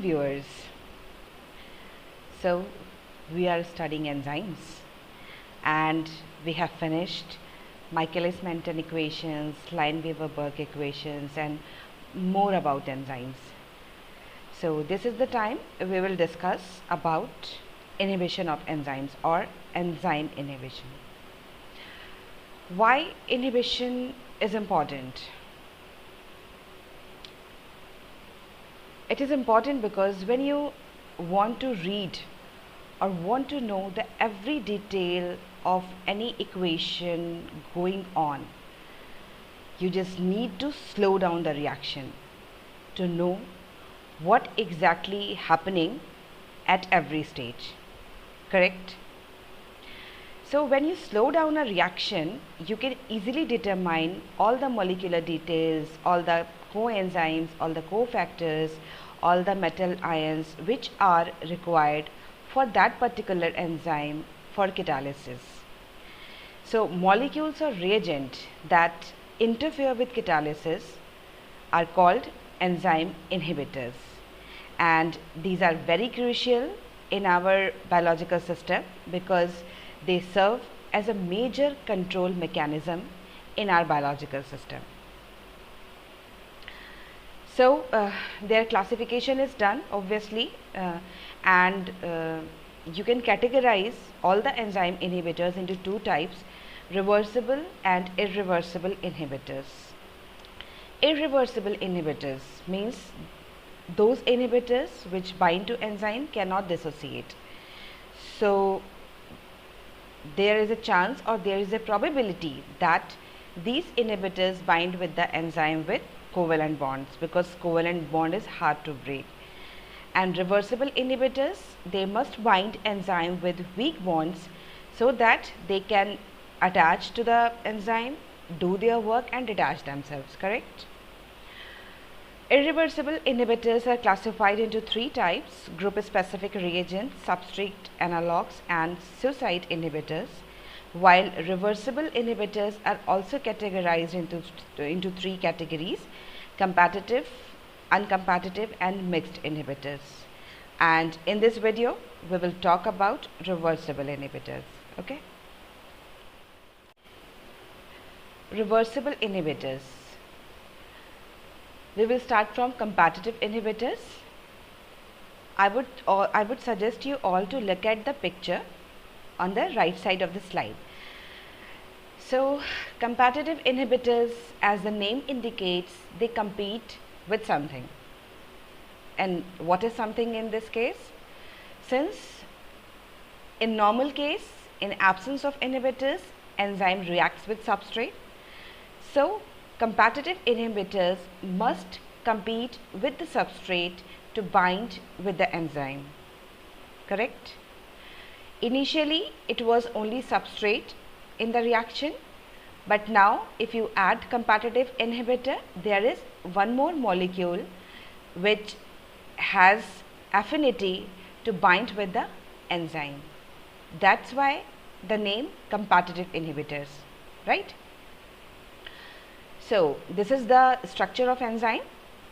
afternoon, viewers. So we are studying enzymes and we have finished Michaelis-Menten equations, Lineweaver-Burke equations and more about enzymes. So this is the time we will discuss about inhibition of enzymes or enzyme inhibition. Why inhibition is important? It is important because when you want to read or want to know the every detail of any equation going on, you just need to slow down the reaction to know what exactly happening at every stage, correct? So when you slow down a reaction, you can easily determine all the molecular details, all the coenzymes, all the cofactors, all the metal ions which are required for that particular enzyme for catalysis. So molecules or reagent that interfere with catalysis are called enzyme inhibitors, and these are very crucial in our biological system because they serve as a major control mechanism in our biological system. So their classification is done obviously, and you can categorize all the enzyme inhibitors into two types: reversible and irreversible inhibitors. Irreversible inhibitors means those inhibitors which bind to enzyme cannot dissociate. So there is a chance or there is a probability that these inhibitors bind with the enzyme with covalent bonds, because covalent bond is hard to break. And reversible inhibitors, they must bind enzyme with weak bonds so that they can attach to the enzyme, do their work and detach themselves, correct? Irreversible inhibitors are classified into three types: group specific reagents, substrate analogues and suicide inhibitors, while reversible inhibitors are also categorized into three categories: competitive, uncompetitive and mixed inhibitors. And in this video we will talk about reversible inhibitors. Okay, reversible inhibitors. We will start from competitive inhibitors. I would suggest you all to look at the picture on the right side of the slide. So competitive inhibitors, as the name indicates, they compete with something. And what is something in this case? Since in normal case, in absence of inhibitors, enzyme reacts with substrate, so competitive inhibitors must compete with the substrate to bind with the enzyme, correct? Initially it was only substrate in the reaction, but now if you add competitive inhibitor, there is one more molecule which has affinity to bind with the enzyme. That's why the name competitive inhibitors, right? So this is the structure of enzyme,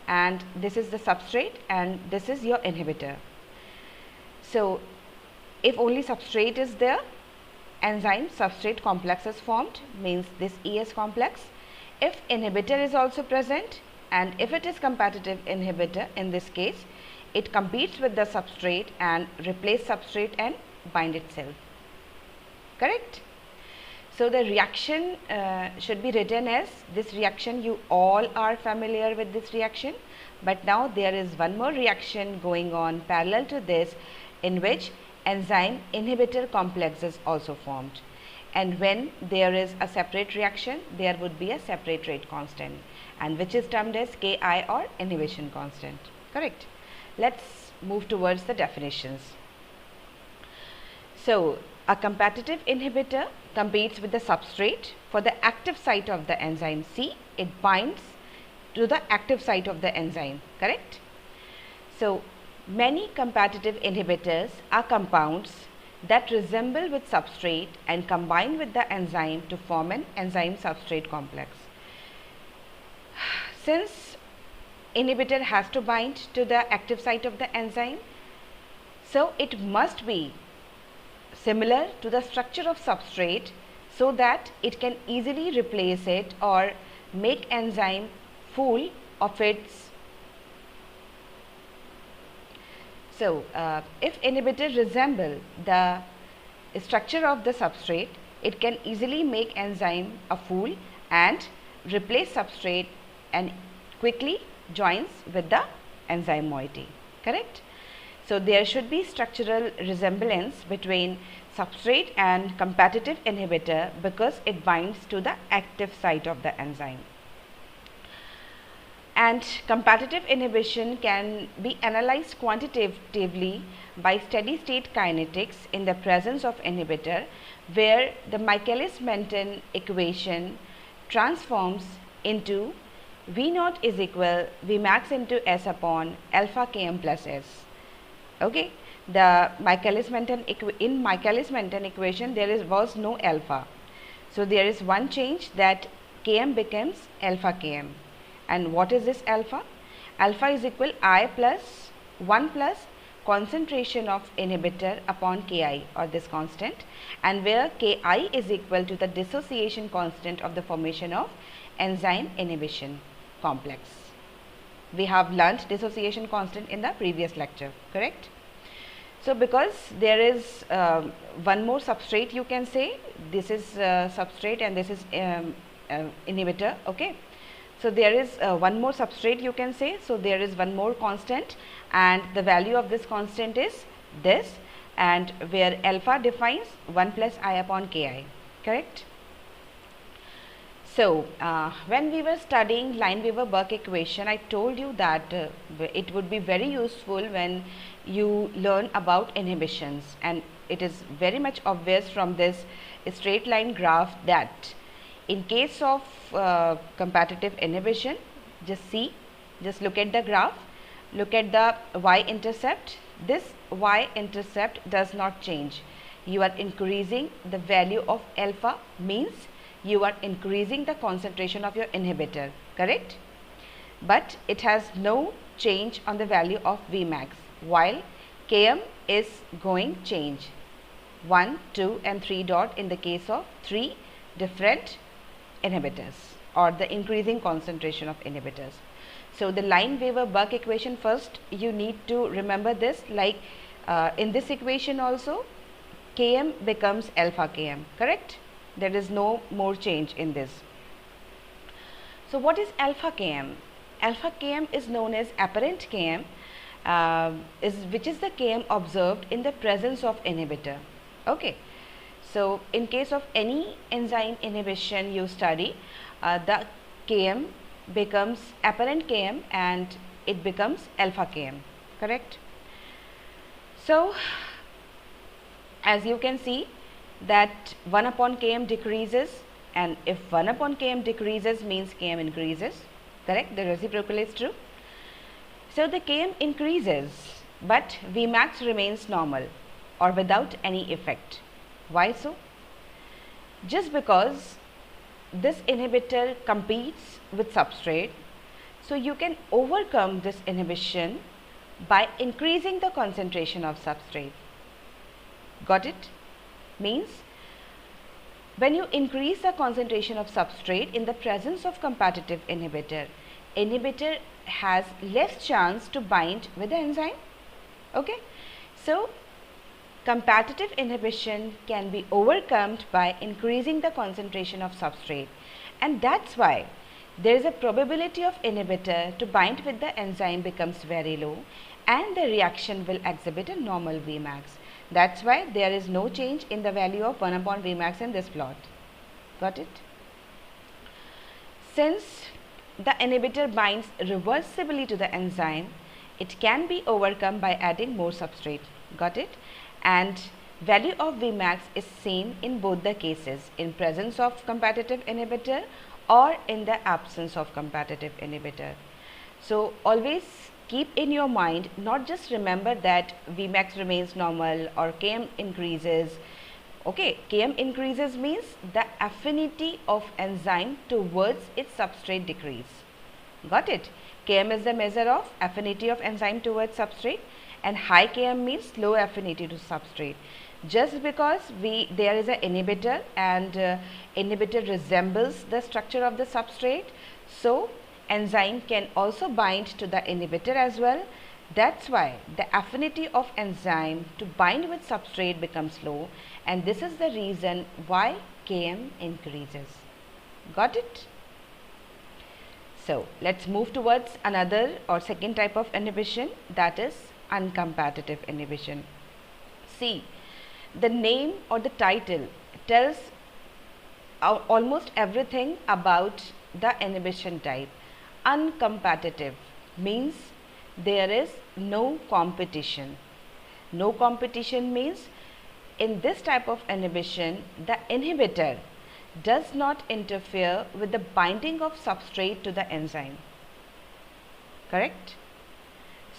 and this is the substrate, and this is your inhibitor. So if only substrate is there, enzyme substrate complex is formed, means this ES complex. If inhibitor is also present, and if it is competitive inhibitor, in this case it competes with the substrate and replace substrate and bind itself, correct? So the reaction should be written as this reaction. You all are familiar with this reaction, but now there is one more reaction going on parallel to this, in which enzyme inhibitor complex is also formed. And when there is a separate reaction, there would be a separate rate constant, and which is termed as Ki or inhibition constant, correct? Let's move towards the definitions. So a competitive inhibitor competes with the substrate for the active site of the enzyme C. It binds to the active site of the enzyme, correct? So many competitive inhibitors are compounds that resemble with substrate and combine with the enzyme to form an enzyme substrate complex. Since inhibitor has to bind to the active site of the enzyme. So it must be similar to the structure of substrate so that it can easily replace it or make enzyme full of its. So if inhibitor resemble the structure of the substrate, it can easily make enzyme a fool and replace substrate and quickly joins with the enzyme moiety. Correct? So there should be structural resemblance between substrate and competitive inhibitor because it binds to the active site of the enzyme. And competitive inhibition can be analyzed quantitatively by steady state kinetics in the presence of inhibitor, where the Michaelis-Menten equation transforms into V naught is equal V max into S upon alpha Km plus S. Okay, the Michaelis-Menten in Michaelis-Menten equation there was no alpha, so there is one change that Km becomes alpha Km. And what is this alpha? Alpha is equal I plus 1 plus concentration of inhibitor upon Ki, or this constant, and where Ki is equal to the dissociation constant of the formation of enzyme inhibition complex. We have learnt dissociation constant in the previous lecture, correct? So because there is one more substrate, you can say this is substrate and this is inhibitor, okay. So there is one more substrate, you can say, so there is one more constant and the value of this constant is this, and where alpha defines 1 plus I upon Ki, correct. So when we were studying Lineweaver-Burke equation, I told you that it would be very useful when you learn about inhibitions, and it is very much obvious from this straight line graph that in case of competitive inhibition, just look at the graph, look at the y-intercept. This y-intercept does not change. You are increasing the value of alpha, means you are increasing the concentration of your inhibitor, correct? But it has no change on the value of Vmax, while Km is going change 1, 2 and 3 dot in the case of 3 different inhibitors or the increasing concentration of inhibitors. So the Lineweaver-Burke equation, first you need to remember this, like in this equation also Km becomes alpha Km, correct? There is no more change in this. So what is alpha Km? Alpha Km is known as apparent Km, which is the Km observed in the presence of inhibitor, okay. So in case of any enzyme inhibition you study, the Km becomes apparent Km and it becomes alpha Km, correct. So as you can see that 1 upon Km decreases, and if 1 upon Km decreases means Km increases, correct, the reciprocal is true. So the Km increases but Vmax remains normal or without any effect. Why so? Just because this inhibitor competes with substrate, so you can overcome this inhibition by increasing the concentration of substrate. Got it? Means when you increase the concentration of substrate in the presence of competitive inhibitor, inhibitor has less chance to bind with the enzyme, okay. So competitive inhibition can be overcome by increasing the concentration of substrate, and that's why there is a probability of inhibitor to bind with the enzyme becomes very low and the reaction will exhibit a normal Vmax. That's why there is no change in the value of 1 upon Vmax in this plot. Got it? Since the inhibitor binds reversibly to the enzyme, it can be overcome by adding more substrate. Got it? And value of Vmax is seen in both the cases, in presence of competitive inhibitor or in the absence of competitive inhibitor. So always keep in your mind, not just remember that Vmax remains normal or Km increases. Okay, Km increases means the affinity of enzyme towards its substrate decrease. Got it? Km is the measure of affinity of enzyme towards substrate, and high Km means low affinity to substrate. Just because there is an inhibitor and inhibitor resembles the structure of the substrate, so enzyme can also bind to the inhibitor as well. That's why the affinity of enzyme to bind with substrate becomes low, and this is the reason why Km increases. Got it? So let's move towards another or second type of inhibition, that is uncompetitive inhibition. See, the name or the title tells almost everything about the inhibition type. Uncompetitive means there is no competition. No competition means in this type of inhibition, the inhibitor does not interfere with the binding of substrate to the enzyme. Correct?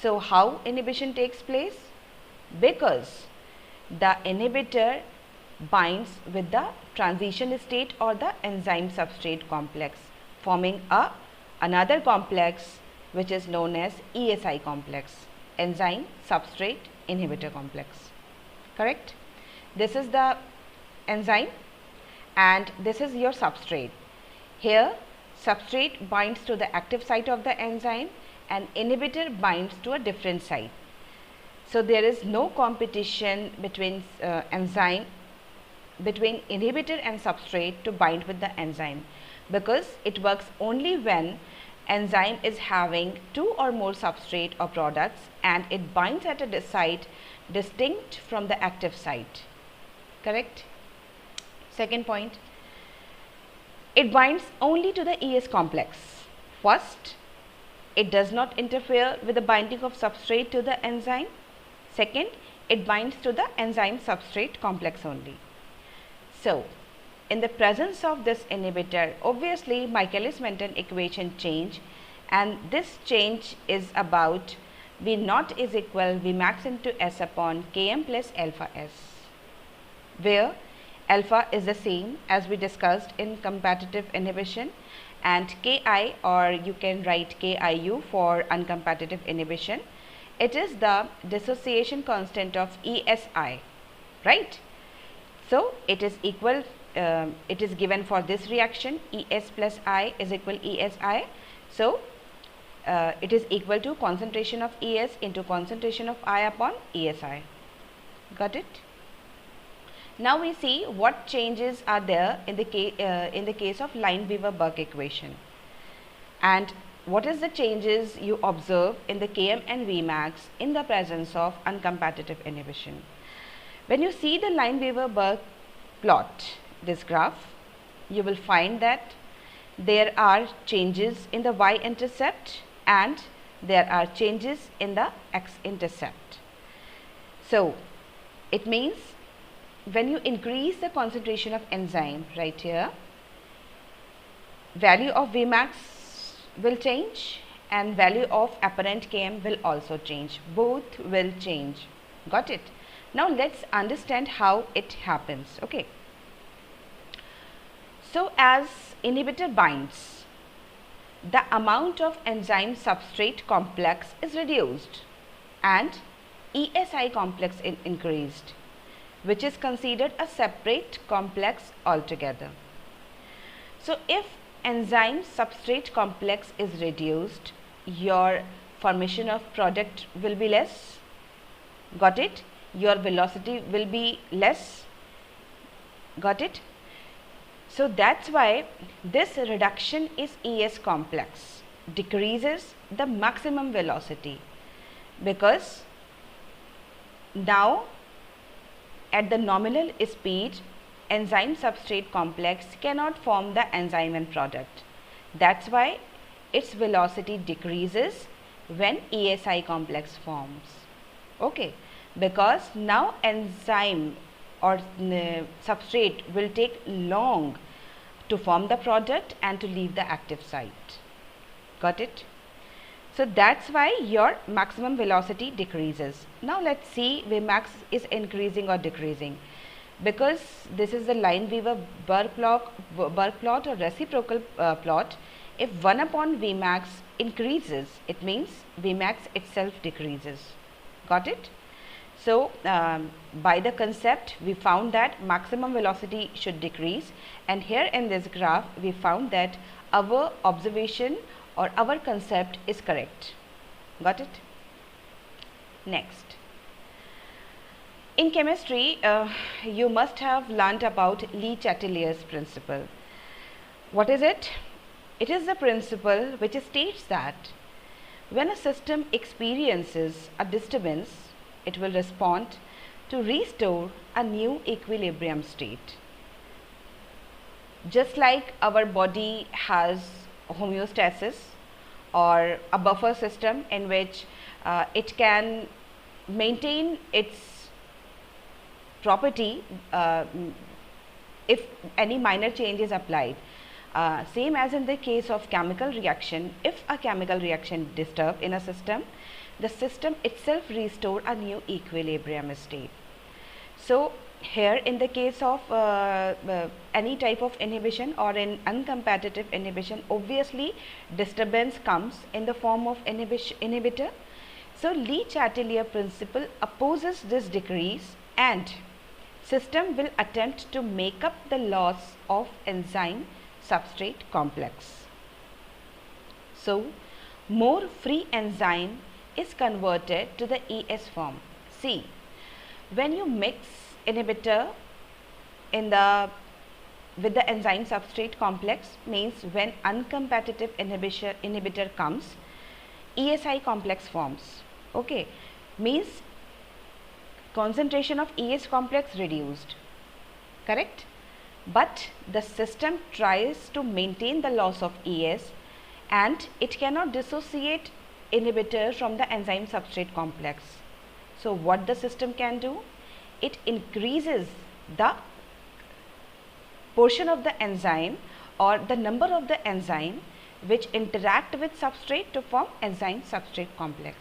So how inhibition takes place? Because the inhibitor binds with the transition state or the enzyme substrate complex, forming another complex which is known as ESI complex, enzyme substrate inhibitor complex. Correct? This is the enzyme and this is your substrate. Here substrate binds to the active site of the enzyme and inhibitor binds to a different site. So there is no competition between between inhibitor and substrate to bind with the enzyme, because it works only when enzyme is having two or more substrate or products and it binds at a site distinct from the active site. Correct? Second point, it binds only to the ES complex. First, it does not interfere with the binding of substrate to the enzyme. Second, it binds to the enzyme substrate complex only. So, in the presence of this inhibitor, obviously Michaelis-Menten equation change, and this change is about V naught is equal Vmax into S upon Km plus alpha S, where alpha is the same as we discussed in competitive inhibition, and Ki, or you can write Kiu for uncompetitive inhibition, it is the dissociation constant of ESI, right? So it is equal, it is given for this reaction, ES plus I is equal ESI. So it is equal to concentration of ES into concentration of I upon ESI. Got it? Now we see what changes are there in the case of Lineweaver-Burke equation, and what is the changes you observe in the Km and Vmax in the presence of uncompetitive inhibition. When you see the Lineweaver-Burke plot, this graph, you will find that there are changes in the y-intercept and there are changes in the x-intercept. So it means when you increase the concentration of enzyme right here, value of Vmax will change and value of apparent Km will also change. Both will change. Got it? Now let's understand how it happens. Okay. So as inhibitor binds, the amount of enzyme substrate complex is reduced and ESI complex is increased, which is considered a separate complex altogether. So if enzyme substrate complex is reduced, your formation of product will be less. Got it? Your velocity will be less. Got it? So that's why this reduction is ES complex decreases the maximum velocity, because now at the nominal speed enzyme substrate complex cannot form the enzyme and product. That's why its velocity decreases when ESI complex forms. Okay, because now enzyme or substrate will take long to form the product and to leave the active site. Got it? So that's why your maximum velocity decreases. Now let's see Vmax is increasing or decreasing. Because this is the Lineweaver-Burke plot or reciprocal plot, If 1 upon Vmax increases, it means Vmax itself decreases. Got it? So, by the concept, we found that maximum velocity should decrease, and here in this graph, we found that our observation or our concept is correct. Got it? Next. In chemistry, you must have learnt about Le-Chatelier's principle. What is it? It is the principle which states that when a system experiences a disturbance, it will respond to restore a new equilibrium state. Just like our body has homeostasis or a buffer system in which it can maintain its property if any minor change is applied. Same as in the case of chemical reaction, if a chemical reaction disturbs in a system, the system itself restore a new equilibrium state. So, here in the case of any type of inhibition or in uncompetitive inhibition, obviously disturbance comes in the form of inhibitor. So, Le-Chatelier principle opposes this decrease and system will attempt to make up the loss of enzyme substrate complex. So, more free enzyme is converted to the ES form. See, when you mix inhibitor in with the enzyme substrate complex, means when uncompetitive inhibitor comes, ESI complex forms. Okay, means concentration of ES complex reduced, correct? But the system tries to maintain the loss of ES and it cannot dissociate inhibitor from the enzyme substrate complex. So, what the system can do? It increases the portion of the enzyme or the number of the enzyme which interact with substrate to form enzyme substrate complex.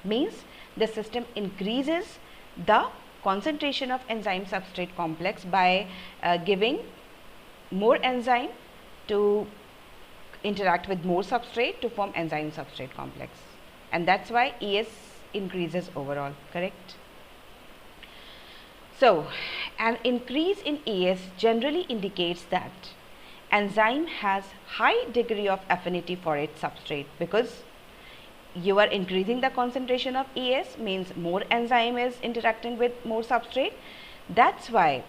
Means the system increases the concentration of enzyme substrate complex by giving more enzyme to interact with more substrate to form enzyme substrate complex, and that's why ES increases overall, correct? So, an increase in ES generally indicates that enzyme has high degree of affinity for its substrate, because you are increasing the concentration of ES, means more enzyme is interacting with more substrate. That's why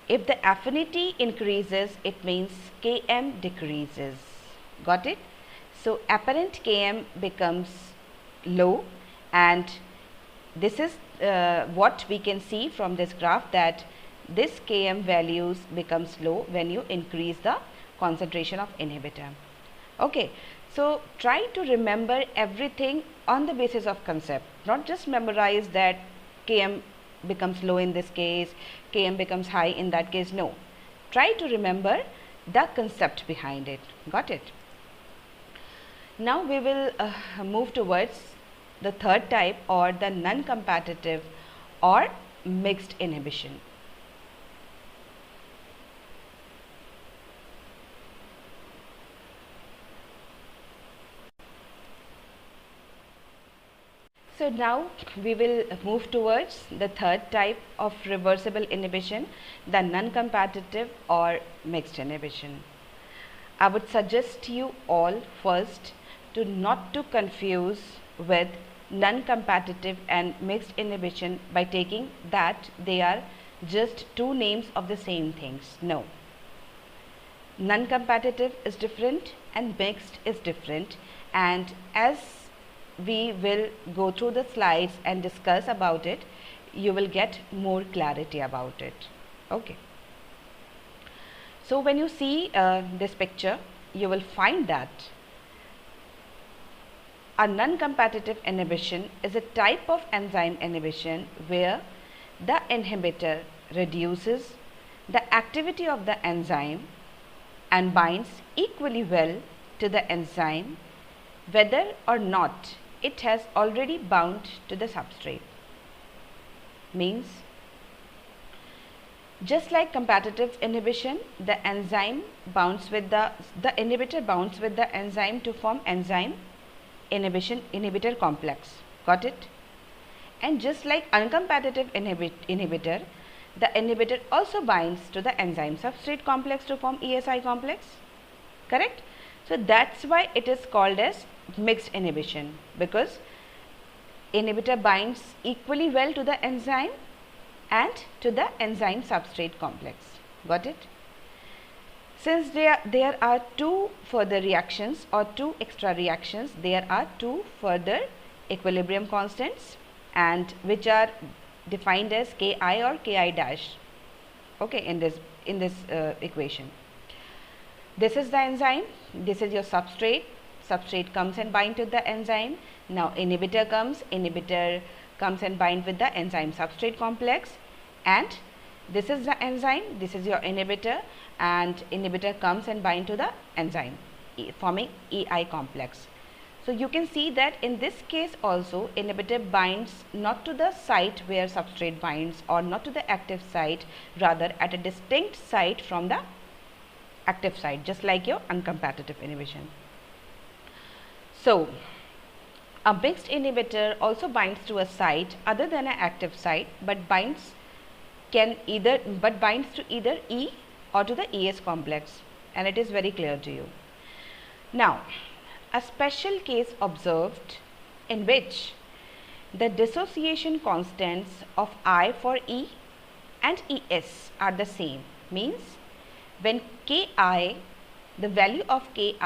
if the affinity increases, it means Km decreases. Got it? So, apparent Km becomes low, and this is what we can see from this graph, that this Km values becomes low when you increase the concentration of inhibitor. Okay. So, try to remember everything on the basis of concept, not just memorize that Km becomes low in this case, Km becomes high in that case. No, try to remember the concept behind it. Got it? Now, we will move towards the third type, or the non-competitive or mixed inhibition. So, now we will move towards the third type of reversible inhibition, the non-competitive or mixed inhibition. I would suggest you all first to not to confuse with non-competitive and mixed inhibition by taking that they are just two names of the same things. No. Non-competitive is different and mixed is different, and as we will go through the slides and discuss about it, you will get more clarity about it. Okay. So, when you see this picture, you will find that a non-competitive inhibition is a type of enzyme inhibition where the inhibitor reduces the activity of the enzyme and binds equally well to the enzyme, whether or not it has already bound to the substrate. Means Just like competitive inhibition, the enzyme bounds with the inhibitor bounds with the enzyme to form enzyme inhibition inhibitor complex. Got it? And just like uncompetitive inhibitor, the inhibitor also binds to the enzyme substrate complex to form ESI complex. Correct? So that's why it is called as mixed inhibition, because inhibitor binds equally well to the enzyme and to the enzyme substrate complex. Got it? Since there are two further reactions or two extra reactions, there are two further equilibrium constants, and which are defined as Ki or Ki dash, okay, in this equation. This is the enzyme, this is your substrate. Substrate comes and bind to the enzyme. Now inhibitor comes and bind with the enzyme substrate complex, and this is the enzyme, this is your inhibitor, and inhibitor comes and bind to the enzyme, forming EI complex. So you can see that in this case also inhibitor binds not to the site where substrate binds, or not to the active site, rather at a distinct site from the active site, just like your uncompetitive inhibition. So a mixed inhibitor also binds to a site other than an active site, but binds to either E or to the ES complex, and it is very clear to you. Now, a special case observed in which the dissociation constants of I for E and ES are the same, means when Ki, the value of Ki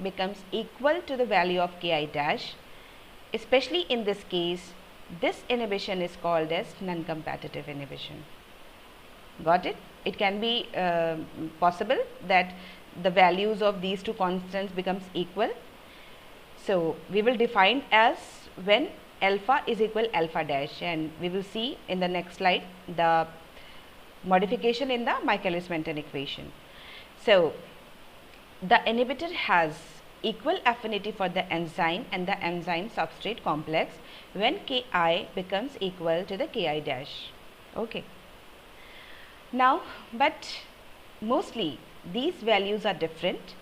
becomes equal to the value of Ki dash, especially in this case, this inhibition is called as non-competitive inhibition. Got it? It can be possible that the values of these two constants becomes equal. So we will define as when alpha is equal alpha dash, and we will see in the next slide the modification in the Michaelis-Menten equation. So the inhibitor has equal affinity for the enzyme and the enzyme substrate complex when Ki becomes equal to the Ki dash. Okay. Now, but mostly these values are different,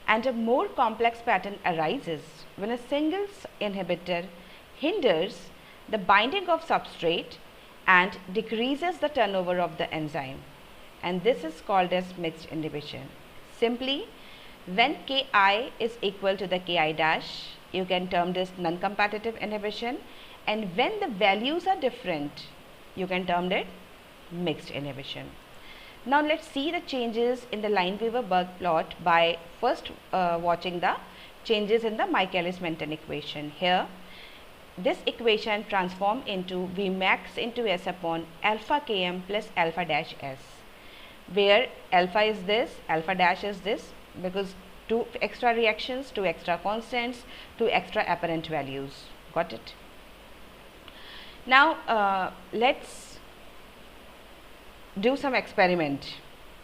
and a more complex pattern arises when a single inhibitor hinders the binding of substrate and decreases the turnover of the enzyme, and this is called as mixed inhibition. Simply, when Ki is equal to the Ki dash, you can term this non-competitive inhibition, and when the values are different, you can term it mixed inhibition. Now let's see the changes in the Lineweaver bug plot by first watching the changes in the Michaelis-Menten equation. Here, this equation transform into Vmax into S upon alpha Km plus alpha dash S, where alpha is this, alpha dash is this, because two extra reactions, two extra constants, two extra apparent values. Got it? Now let's do some experiment,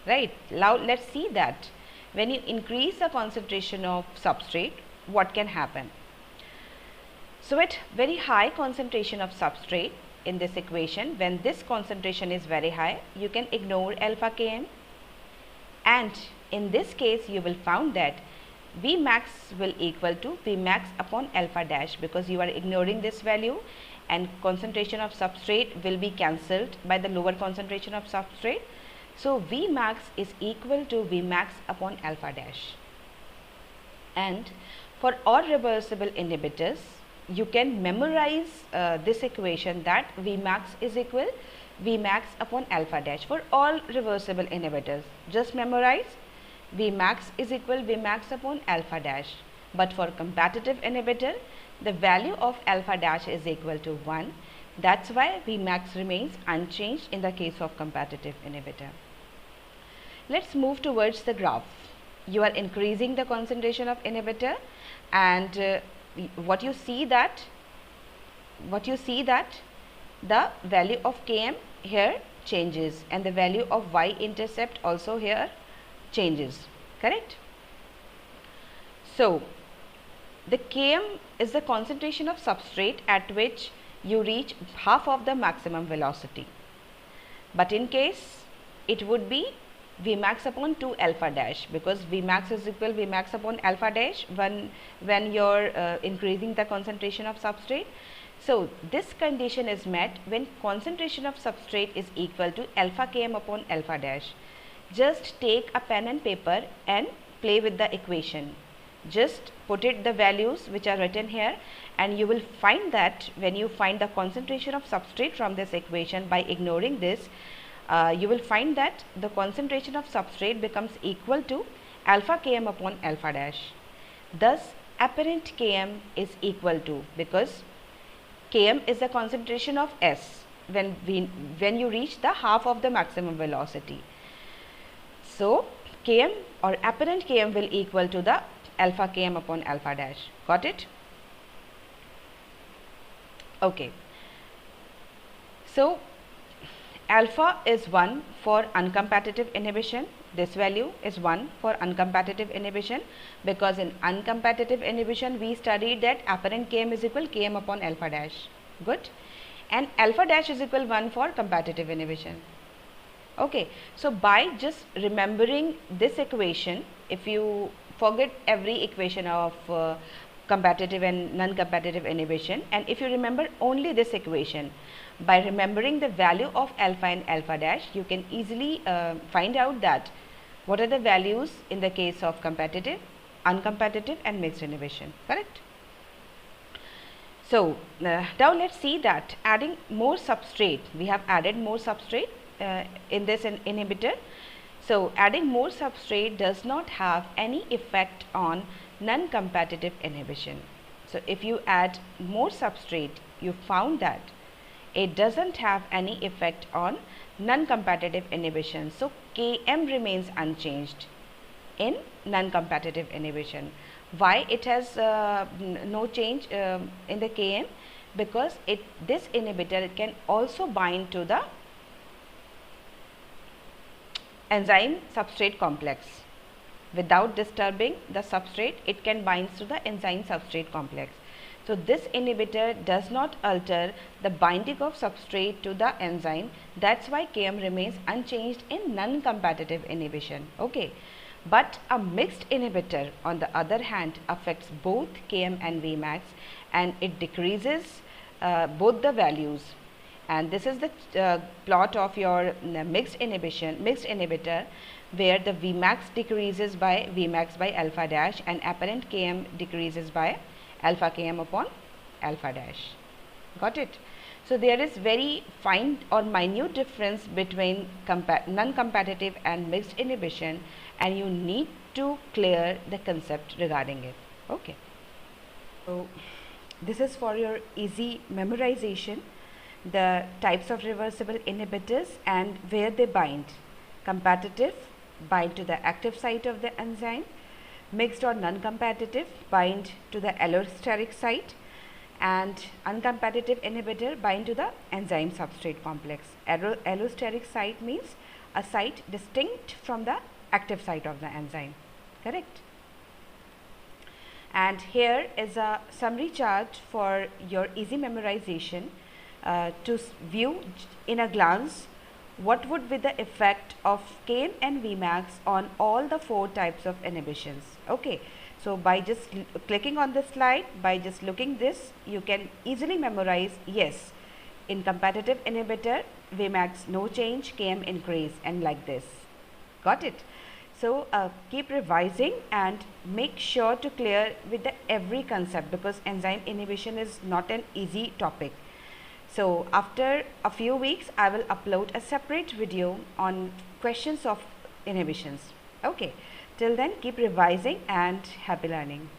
right? Now let's see that when you increase the concentration of substrate, what can happen. So at very high concentration of substrate in this equation, when this concentration is very high, you can ignore alpha Km, and in this case you will found that Vmax will equal to Vmax upon alpha dash, because you are ignoring this value, and concentration of substrate will be cancelled by the lower concentration of substrate. So Vmax is equal to Vmax upon alpha dash. And for all reversible inhibitors, you can memorize this equation, that Vmax is equal Vmax upon alpha dash. For all reversible inhibitors, just memorize Vmax is equal Vmax upon alpha dash. But for competitive inhibitor, the value of alpha dash is equal to 1. That's why Vmax remains unchanged in the case of competitive inhibitor. Let's move towards the graph. You are increasing the concentration of inhibitor, and what you see that the value of Km here changes, and the value of y-intercept also here changes. Correct? So the Km is the concentration of substrate at which you reach half of the maximum velocity. But in case it would be Vmax upon 2 alpha dash, because Vmax is equal Vmax upon alpha dash when you're increasing the concentration of substrate. So this condition is met when concentration of substrate is equal to alpha Km upon alpha dash. Just take a pen and paper and play with the equation. Just put it the values which are written here, and you will find that when you find the concentration of substrate from this equation by ignoring this, you will find that the concentration of substrate becomes equal to alpha Km upon alpha dash. Thus apparent Km is equal to, because Km is the concentration of S when you reach the half of the maximum velocity. So Km or apparent Km will equal to the alpha Km upon alpha dash. Got it? Okay. So alpha is 1 for uncompetitive inhibition. This value is 1 for uncompetitive inhibition, because in uncompetitive inhibition we studied that apparent Km is equal Km upon alpha dash. Good. And alpha dash is equal 1 for competitive inhibition. Okay. So by just remembering this equation, if you forget every equation of competitive and non-competitive inhibition, and if you remember only this equation, by remembering the value of alpha and alpha dash, you can easily find out that what are the values in the case of competitive, uncompetitive and mixed inhibition. Correct? So now let's see that adding more substrate, we have added more substrate in this inhibitor. So adding more substrate does not have any effect on non-competitive inhibition. So if you add more substrate, you found that it doesn't have any effect on non-competitive inhibition. So Km remains unchanged in non-competitive inhibition. Why it has no change in the Km? Because this inhibitor can also bind to the enzyme substrate complex. Without disturbing the substrate, it can bind to the enzyme substrate complex. So this inhibitor does not alter the binding of substrate to the enzyme. That's why Km remains unchanged in non-competitive inhibition. Okay. But a mixed inhibitor on the other hand affects both Km and Vmax, and it decreases both the values. And this is the plot of your mixed inhibitor, where the Vmax decreases by Vmax by alpha dash and apparent Km decreases by alpha Km upon alpha dash. Got it? So there is very fine or minute difference between non-competitive and mixed inhibition, and you need to clear the concept regarding it. Okay. So this is for your easy memorization, the types of reversible inhibitors and where they bind. Competitive bind to the active site of the enzyme. Mixed or non-competitive bind to the allosteric site, and uncompetitive inhibitor bind to the enzyme substrate complex. Allosteric site means a site distinct from the active site of the enzyme. Correct? And here is a summary chart for your easy memorization to view in a glance what would be the effect of Km and Vmax on all the 4 types of inhibitions. Okay. So by just clicking on this slide, by just looking this, you can easily memorize, yes, in competitive inhibitor, Vmax no change, Km increase, and like this. Got it? So keep revising and make sure to clear with the every concept, because enzyme inhibition is not an easy topic. So after a few weeks, I will upload a separate video on questions of inhibitions. Okay. Till then, keep revising and happy learning.